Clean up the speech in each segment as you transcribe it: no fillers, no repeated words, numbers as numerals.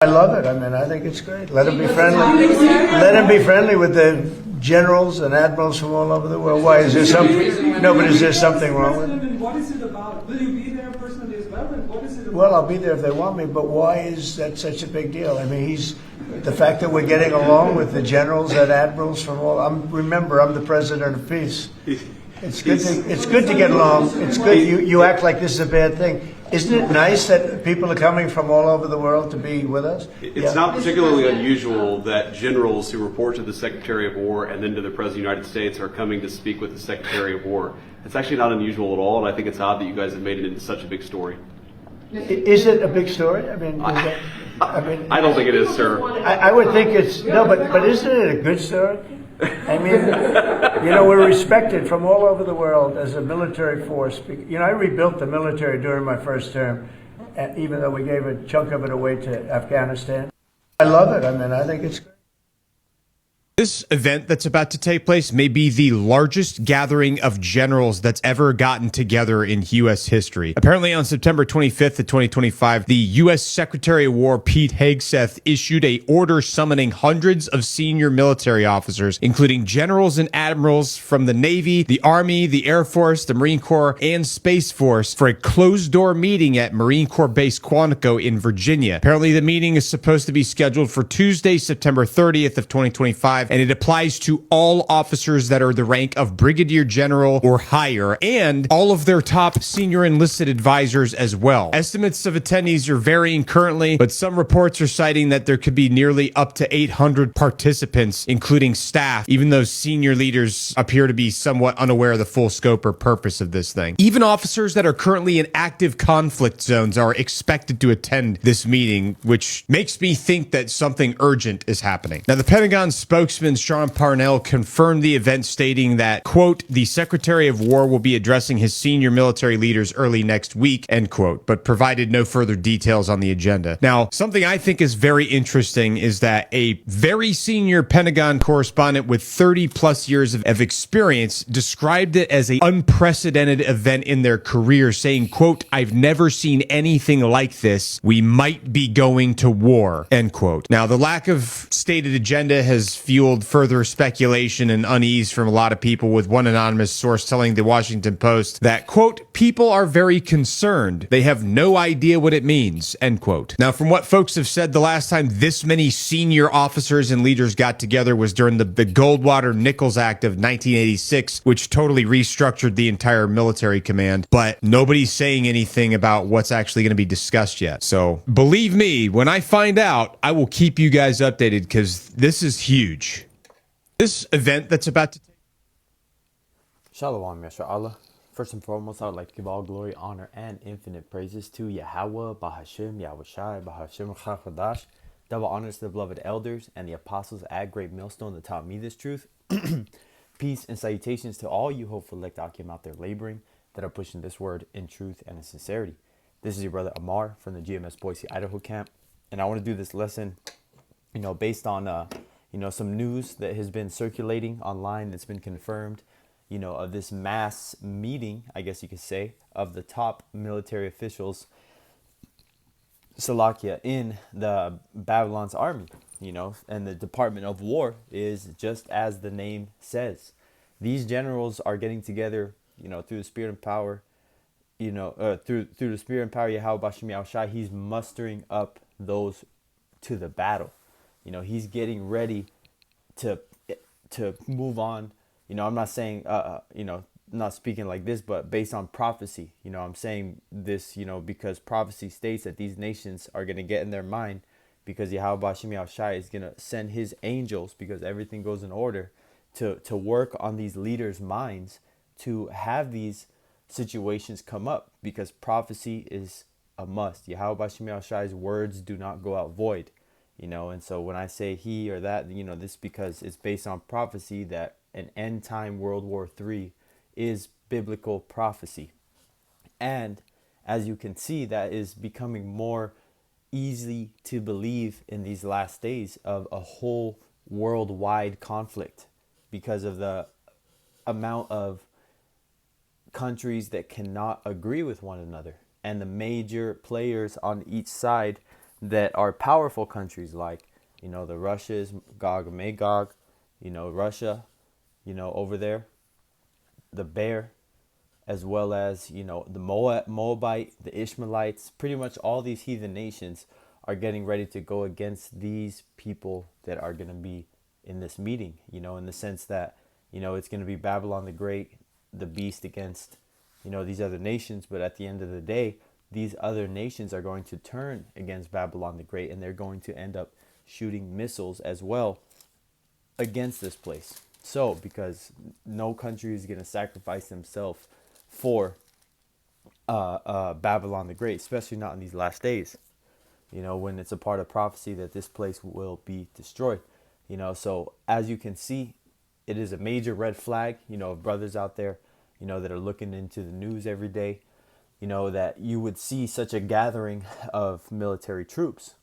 I love it. I mean, I think it's great. Let him be friendly. Let him be friendly with the generals and admirals from all over the world. Why is there something? No, but is there something wrong with it? What is it about? Will you be there personally as well? And what is it about? Well, I'll be there if they want me, but why is that such a big deal? I mean, the fact that we're getting along with the generals and admirals from all. Remember, I'm the president of peace. It's good to get along. It's good. You act like this is a bad thing. Isn't it nice that people are coming from all over the world to be with us? It's not particularly unusual that generals who report to the Secretary of War and then to the President of the United States are coming to speak with the Secretary of War. It's actually not unusual at all, and I think it's odd that you guys have made it into such a big story. Is it a big story? I mean, I don't think it is, sir. I would think it's no, but isn't it a good story? I mean, we're respected from all over the world as a military force. I rebuilt the military during my first term, even though we gave a chunk of it away to Afghanistan. I love it. I mean, I think it's great. This event that's about to take place may be the largest gathering of generals that's ever gotten together in U.S. history. Apparently on September 25th of 2025, the U.S. Secretary of War Pete Hegseth issued an order summoning hundreds of senior military officers, including generals and admirals from the Navy, the Army, the Air Force, the Marine Corps, and Space Force for a closed-door meeting at Marine Corps Base Quantico in Virginia. Apparently the meeting is supposed to be scheduled for Tuesday, September 30th of 2025, and it applies to all officers that are the rank of brigadier general or higher, and all of their top senior enlisted advisors as well. Estimates of attendees are varying currently, but some reports are citing that there could be nearly up to 800 participants, including staff, even though senior leaders appear to be somewhat unaware of the full scope or purpose of this thing. Even officers that are currently in active conflict zones are expected to attend this meeting, which makes me think that something urgent is happening. Now, the Pentagon spokesman Sean Parnell confirmed the event, stating that, quote, the Secretary of War will be addressing his senior military leaders early next week, end quote, but provided no further details on the agenda. Now, something I think is very interesting is that a very senior Pentagon correspondent with 30 plus years of experience described it as an unprecedented event in their career, saying, quote, I've never seen anything like this. We might be going to war, end quote. Now, the lack of stated agenda has fueled further speculation and unease from a lot of people, with one anonymous source telling the Washington Post that, quote, people are very concerned. They have no idea what it means, end quote. Now, from what folks have said, the last time this many senior officers and leaders got together was during the Goldwater-Nichols Act of 1986, which totally restructured the entire military command, but nobody's saying anything about what's actually going to be discussed yet. So believe me, when I find out, I will keep you guys updated, because this is huge. This event that's about to take. Shalom, Yashar Allah. First and foremost, I would like to give all glory, honor, and infinite praises to Yahweh, Bahashim, Yahushai, Bahashim, Chachadash. Double honors to the beloved elders and the apostles at Great Millstone that taught me this truth. Peace and salutations to all you hopeful elect Akim out there laboring that are pushing this word in truth and in sincerity. This is your brother Amar from the GMS Boise, Idaho camp. And I want to do this lesson, based on some news that has been circulating online that's been confirmed, of this mass meeting, I guess you could say, of the top military officials, Salakia, in the Babylon's army, and the Department of War is just as the name says. These generals are getting together, through the spirit and power, through the spirit and power, Yahweh Bashim Yahushai, he's mustering up those to the battle. He's getting ready to move on. I'm not saying, not speaking like this, but based on prophecy. I'm saying this, because prophecy states that these nations are going to get in their mind, because Yahweh Bashim Yahushai is going to send his angels, because everything goes in order, to work on these leaders' minds to have these situations come up, because prophecy is a must. Yahweh Bashim Yahushai's words do not go out void. And so when I say he or that, this because it's based on prophecy that an end time World War III is biblical prophecy. And as you can see, that is becoming more easy to believe in these last days of a whole worldwide conflict, because of the amount of countries that cannot agree with one another, and the major players on each side that are powerful countries like, the Russia's, Gog and Magog, Russia, over there, the bear, as well as, the Moabite, the Ishmaelites, pretty much all these heathen nations are getting ready to go against these people that are going to be in this meeting, in the sense that, it's going to be Babylon the Great, the beast against, these other nations. But at the end of the day, these other nations are going to turn against Babylon the Great, and they're going to end up shooting missiles as well against this place. So, because no country is going to sacrifice themselves for Babylon the Great, especially not in these last days, when it's a part of prophecy that this place will be destroyed. So as you can see, it is a major red flag, brothers out there, that are looking into the news every day, that you would see such a gathering of military troops,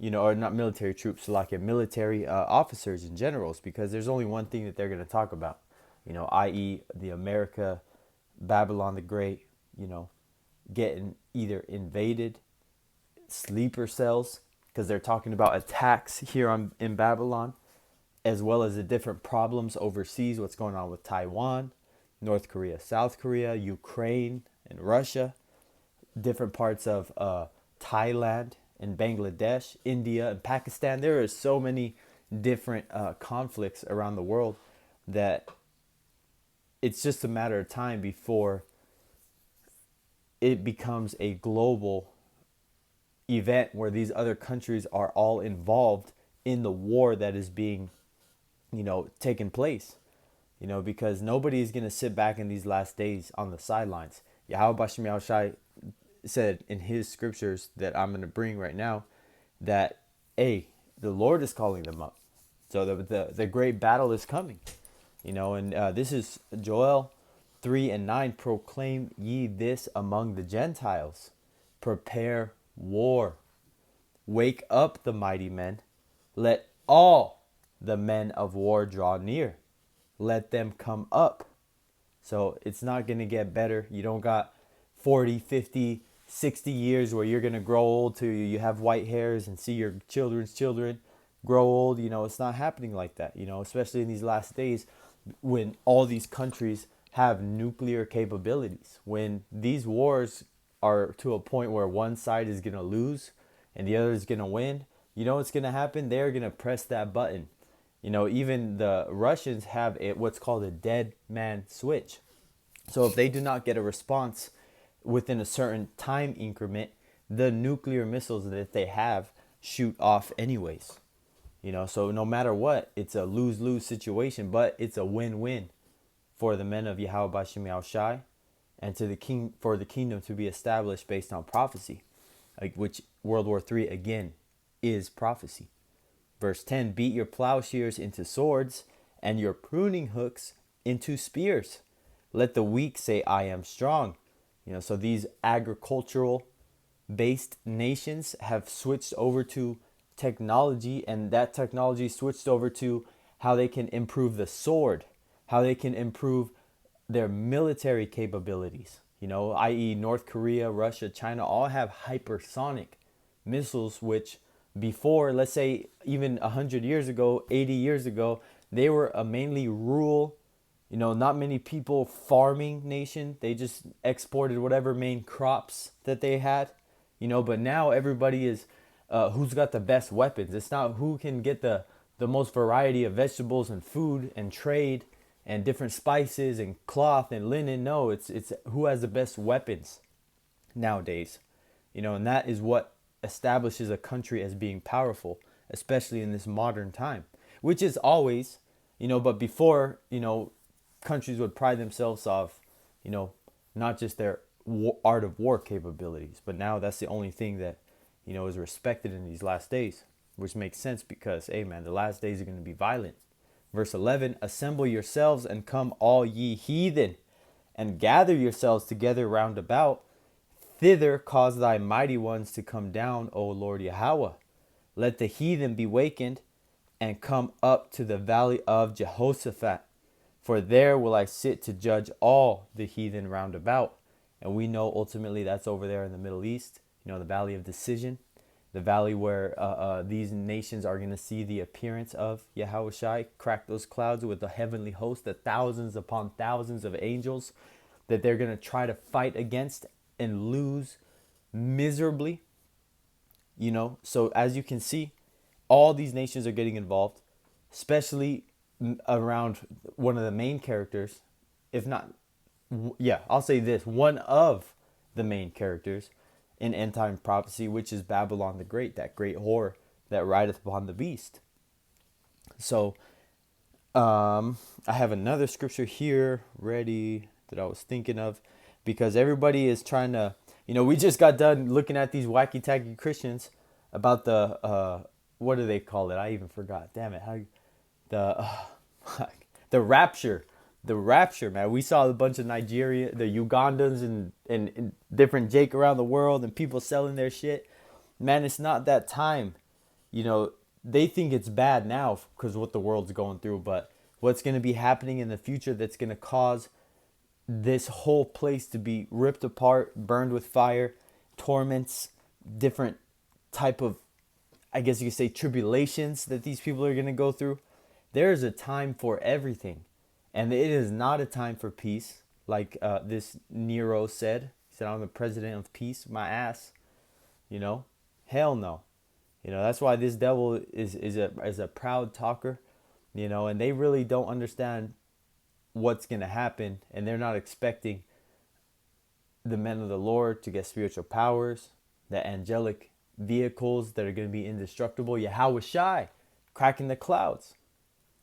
or not military troops, like military officers and generals, because there's only one thing that they're going to talk about, i.e. the America, Babylon the Great, getting either invaded, sleeper cells, because they're talking about attacks here in Babylon, as well as the different problems overseas, what's going on with Taiwan, North Korea, South Korea, Ukraine, and Russia, different parts of Thailand and Bangladesh, India and Pakistan. There are so many different conflicts around the world that it's just a matter of time before it becomes a global event where these other countries are all involved in the war that is being, taking place. Because nobody is going to sit back in these last days on the sidelines. Yahweh Bashem Yahushai said in his scriptures that I'm going to bring right now that, the Lord is calling them up. So the great battle is coming. And this is Joel 3:9. Proclaim ye this among the Gentiles. Prepare war. Wake up the mighty men. Let all the men of war draw near. Let them come up. So it's not going to get better. You don't got 40, 50, 60 years where you're going to grow old till you have white hairs and see your children's children grow old. It's not happening like that, especially in these last days when all these countries have nuclear capabilities. When these wars are to a point where one side is going to lose and the other is going to win, what's going to happen? They're going to press that button. Even the Russians have what's called a dead man switch. So if they do not get a response within a certain time increment, the nuclear missiles that they have shoot off anyways. So no matter what, it's a lose-lose situation, but it's a win-win for the men of Yahweh Bashem Yahushai and to the king, for the kingdom to be established based on prophecy, which World War III again is prophecy. Verse 10, beat your plowshares into swords and your pruning hooks into spears. Let the weak say, I am strong. So these agricultural based nations have switched over to technology, and that technology switched over to how they can improve the sword, how they can improve their military capabilities. I.e. North Korea, Russia, China all have hypersonic missiles, which before, let's say even 100 years ago, 80 years ago, they were a mainly rural, not many people farming nation. They just exported whatever main crops that they had, but now everybody is who's got the best weapons. It's not who can get the most variety of vegetables and food and trade and different spices and cloth and linen. No, it's who has the best weapons nowadays, and that is what establishes a country as being powerful, especially in this modern time, which is always, but before, countries would pride themselves off, not just their art of war capabilities, but now that's the only thing that, is respected in these last days, which makes sense because, hey man, the last days are going to be violent. Verse 11, assemble yourselves and come all ye heathen, and gather yourselves together round about. Thither cause thy mighty ones to come down, O Lord Yahweh. Let the heathen be wakened, and come up to the valley of Jehoshaphat. For there will I sit to judge all the heathen round about. And we know ultimately that's over there in the Middle East, the valley of decision. the valley where these nations are going to see the appearance of Yahushua, crack those clouds with a heavenly host, the thousands upon thousands of angels that they're going to try to fight against and lose miserably. You know, so as you can see, all these nations are getting involved, especially around one of the main characters, if not, yeah, I'll say this, one of the main characters in end time prophecy, which is Babylon the Great, that great whore that rideth upon the beast. So I have another scripture here ready that I was thinking of, because everybody is trying to, you know, we just got done looking at these wacky tacky Christians about the what do they call it? I even forgot. Damn it! How the rapture, man. We saw a bunch of Nigeria, the Ugandans, and different Jake around the world, and people selling their shit. Man, it's not that time. You know, they think it's bad now because of what the world's going through, but what's going to be happening in the future that's going to cause this whole place to be ripped apart, burned with fire, torments, different type of, I guess you could say, tribulations that these people are going to go through. There is a time for everything, and it is not a time for peace, like this Nero said. He said, "I'm the president of peace, my ass." You know, hell no. You know, that's why this devil is a proud talker. You know, and they really don't understand what's going to happen, and they're not expecting the men of the Lord to get spiritual powers, the angelic vehicles that are going to be indestructible, Yahushua cracking the clouds.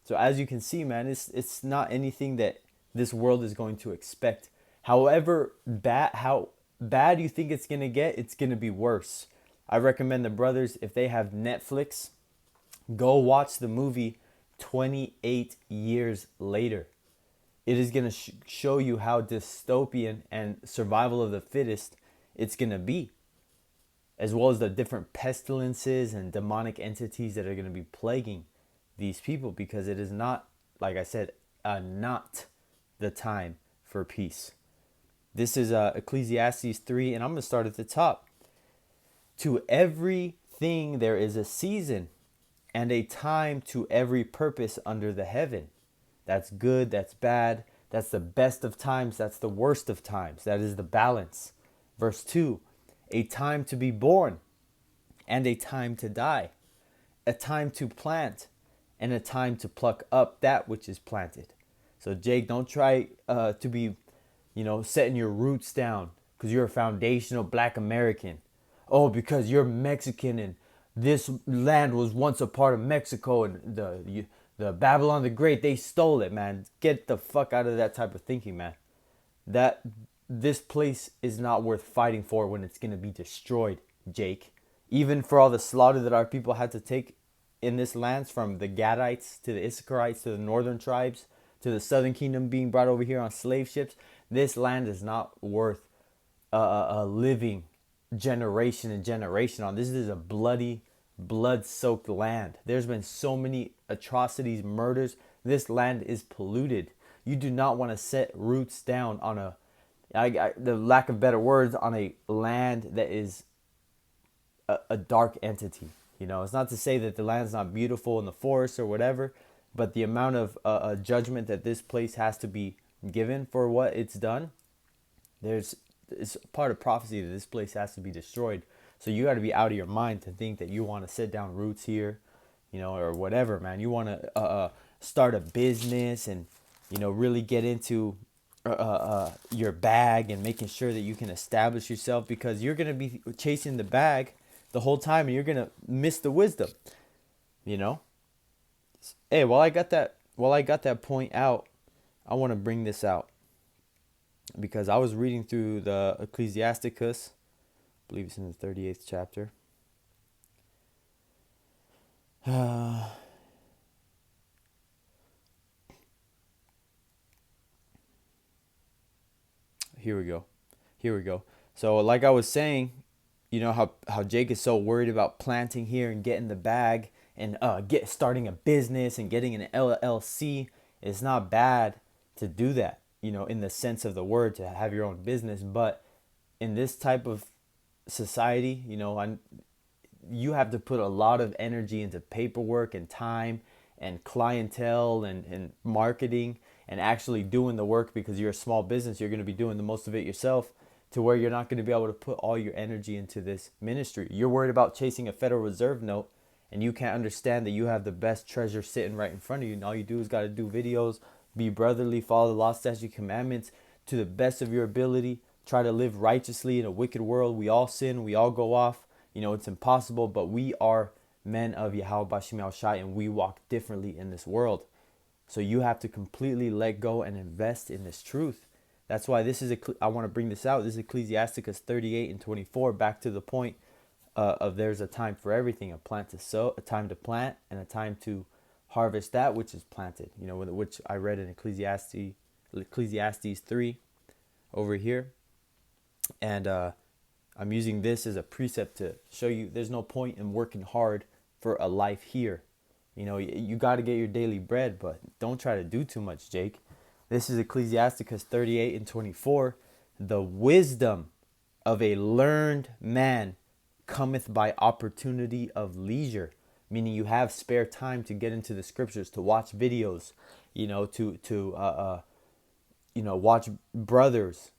So as you can see, man, it's not anything that this world is going to expect. However how bad you think it's going to get, it's going to be worse. I recommend the brothers, if they have Netflix, go watch the movie 28 Years Later. It is going to show you how dystopian and survival of the fittest it's going to be, as well as the different pestilences and demonic entities that are going to be plaguing these people, because it is not, like I said, not the time for peace. This is Ecclesiastes 3, and I'm going to start at the top. To everything there is a season and a time to every purpose under the heaven. That's good, that's bad, that's the best of times, that's the worst of times. That is the balance. Verse 2, a time to be born and a time to die, a time to plant and a time to pluck up that which is planted. So Jake, don't try to be, setting your roots down because you're a foundational Black American. Oh, because you're Mexican and this land was once a part of Mexico and the Babylon the Great, they stole it, man. Get the fuck out of that type of thinking, man. This place is not worth fighting for when it's going to be destroyed, Jake. Even for all the slaughter that our people had to take in this land, from the Gadites to the Issacharites to the northern tribes to the southern kingdom being brought over here on slave ships, this land is not worth a living generation and generation on. This is a bloody, blood-soaked land. There's been so many atrocities, murders. This land is polluted. You do not want to set roots down on the lack of better words, on a land that is a dark entity. It's not to say that the land's not beautiful in the forest or whatever, but the amount of judgment that this place has to be given for what it's done, it's part of prophecy that this place has to be destroyed. So you got to be out of your mind to think that you want to set down roots here, or whatever, man. You want to start a business and, really get into your bag and making sure that you can establish yourself, because you're going to be chasing the bag the whole time and you're going to miss the wisdom, Hey, while I got that point out, I want to bring this out, because I was reading through the Ecclesiasticus, I believe it's in the 38th chapter. Here we go. So like I was saying, how Jake is so worried about planting here and getting the bag and starting a business and getting an LLC. It's not bad to do that, in the sense of the word, to have your own business. But in this type of society, you have to put a lot of energy into paperwork and time and clientele and marketing and actually doing the work, because you're a small business. You're going to be doing the most of it yourself, to where you're not going to be able to put all your energy into this ministry. You're worried about chasing a Federal Reserve note, and you can't understand that you have the best treasure sitting right in front of you. And all you do is got to do videos, be brotherly, follow the law, statute, commandments to the best of your ability. Try to live righteously in a wicked world. We all sin. We all go off. It's impossible, but we are men of Yahweh Bashim Al Shai, and we walk differently in this world. So you have to completely let go and invest in this truth. That's why I want to bring this out. This is Ecclesiasticus 38 and 24, back to the point of there's a time for everything, a plant to sow, a time to plant, and a time to harvest that which is planted, which I read in Ecclesiastes 3 over here. And I'm using this as a precept to show you there's no point in working hard for a life here. You got to get your daily bread, but don't try to do too much, Jake. This is Ecclesiasticus 38 and 24. The wisdom of a learned man cometh by opportunity of leisure, meaning you have spare time to get into the scriptures, to watch videos, to watch brothers,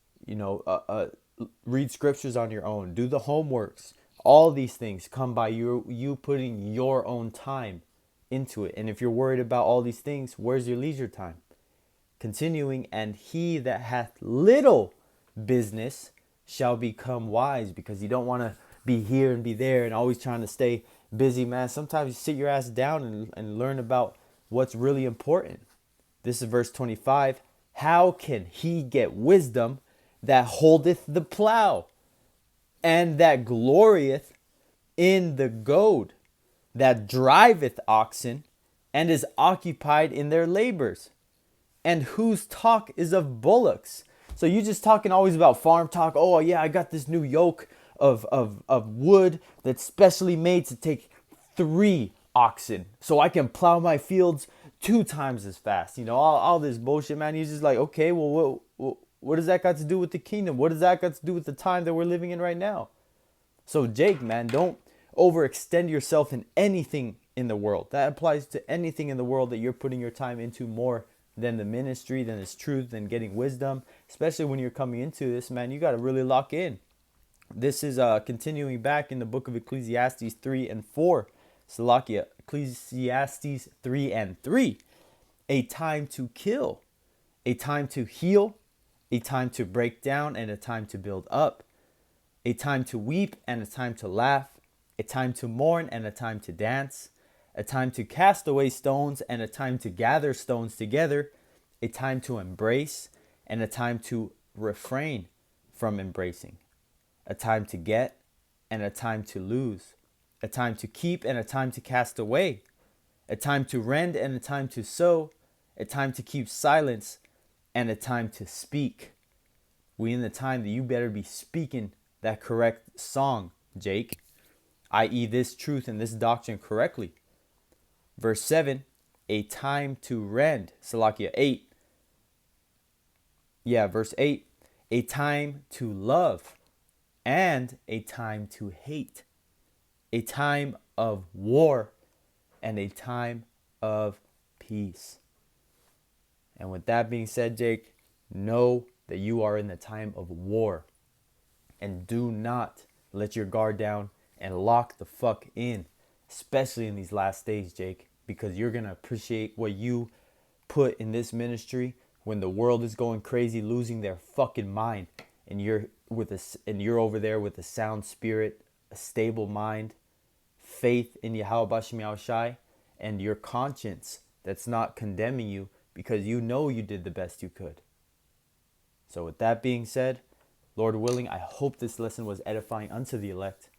read scriptures on your own, do the homeworks. All these things come by you putting your own time into it. And if you're worried about all these things, where's your leisure time? Continuing, and he that hath little business shall become wise, because you don't want to be here and be there and always trying to stay busy, man. Sometimes you sit your ass down and learn about what's really important. This is verse 25. How can he get wisdom that holdeth the plow, and that glorieth in the goad, that driveth oxen, and is occupied in their labors, and whose talk is of bullocks? So you just talking always about farm talk. Oh yeah, I got this new yoke of wood that's specially made to take 3 oxen, so I can plow my fields 2 times as fast. All this bullshit, man. He's just like, okay, well, what does that got to do with the kingdom? What does that got to do with the time that we're living in right now? So Jake, man, don't overextend yourself in anything in the world. That applies to anything in the world that you're putting your time into more than the ministry, than this truth, than getting wisdom. Especially when you're coming into this, man, you got to really lock in. This is continuing back in the book of Ecclesiastes 3 and 4. Salakia, Ecclesiastes 3 and 3. A time to kill, a time to heal, a time to break down, and a time to build up. A time to weep and a time to laugh. A time to mourn and a time to dance. A time to cast away stones and a time to gather stones together. A time to embrace and a time to refrain from embracing. A time to get and a time to lose. A time to keep and a time to cast away. A time to rend and a time to sow. A time to keep silence and a time to speak. We in the time that you better be speaking that correct song, Jake, i.e. this truth and this doctrine correctly. Verse 7, a time to rend. Salakia 8. Yeah, verse 8. A time to love and a time to hate. A time of war and a time of peace. And with that being said, Jake, know that you are in the time of war. And do not let your guard down and lock the fuck in. Especially in these last days, Jake, because you're going to appreciate what you put in this ministry when the world is going crazy, losing their fucking mind, and you're over there with a sound spirit, a stable mind, faith in Yahweh Bashim Yahweh Shai, and your conscience that's not condemning you because you know you did the best you could. So with that being said, Lord willing, I hope this lesson was edifying unto the elect.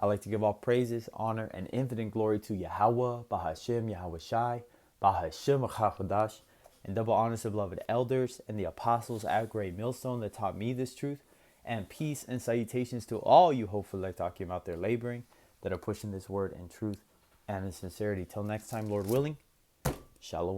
I like to give all praises, honor, and infinite glory to Yahweh, Bahashem, Yahweh Shai, Bahashem Chachadash, and double honors of beloved elders and the apostles at Great Millstone that taught me this truth. And peace and salutations to all you hopeful Lektakim out there laboring that are pushing this word in truth and in sincerity. Till next time, Lord willing, Shalom.